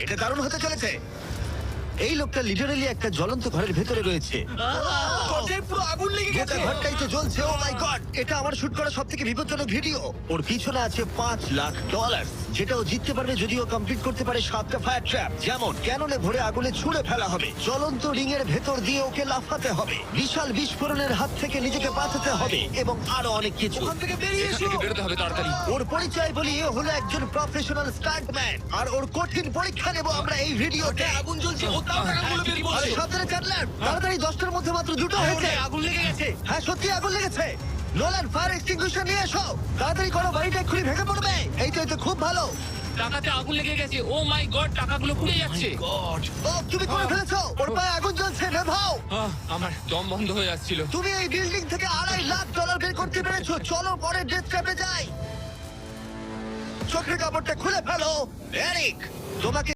এটা দারুণ হতে চলেছে। এই লোকটা লিটারালি একটা জ্বলন্ত ঘরের ভেতরে রয়েছে। দরজায় পুরো আগুন লেগে গোটা গেছে। ঘরটাই তো জ্বলছে। ও মাই গড, এটা আমার শুট করা সবথেকে বিপজ্জনক ভিডিও। ওর পিছনে আছে $5,00,000, যেটা ও জিততে পারবে যদি ও কমপ্লিট করতে পারে 7টা ফায়ার ট্র্যাপ। যেমন ক্যাননে ভরে আগুনে ছুঁড়ে ফেলা হবে, জ্বলন্ত রিং এর ভেতর দিয়ে ওকে লাফাতে হবে, বিশাল বিস্ফোরণের হাত থেকে নিজেকে বাঁচাতে হবে এবং আরো অনেক কিছু। ওখান থেকে বেরিয়ে এখান এসো। থেকে বেরোতে হবে তাড়াতাড়ি। ওর পরিচয় বলি, এ হলো একজন প্রফেশনাল স্টান্টম্যান, আর ওর কঠিন পরীক্ষা নেব আমরা এই ভিডিওতে। আগুন জ্বলছে, ও তাও টাকাগুলো বের আরে করছে। সাবধানে চ্যান্ডলার, তাড়াতাড়ি 10টার মধ্যে মাত্র 2টো হয়েছে। আগুন লেগে গেছে। হ্যাঁ সত্যি আগুন লেগেছে। নোলান, ফায়ার এক্সটিংগুইশার নিয়ে এসো, তাড়াতাড়ি করো, বাড়িটা এক্ষুনি ভেঙে পড়বে। এই তো খুব ভালো। টাকাতে আগুন লেগে গেছে। ও মাই গড, টাকাগুলো পুড়ে যাচ্ছে। ও তুমি করে ফেলেছো, ওর পায়ে আগুন জ্বলছে, নেভাও। আমার দম বন্ধ হয়ে যাচ্ছিল। তুমি এই বিল্ডিং থেকে $2.5 বের করতে পেরেছো। চলো পরের ডেথ ট্র্যাপে যাই। চোখের কাপড়টা খুলে ফেলো। এরিক, তোমাকে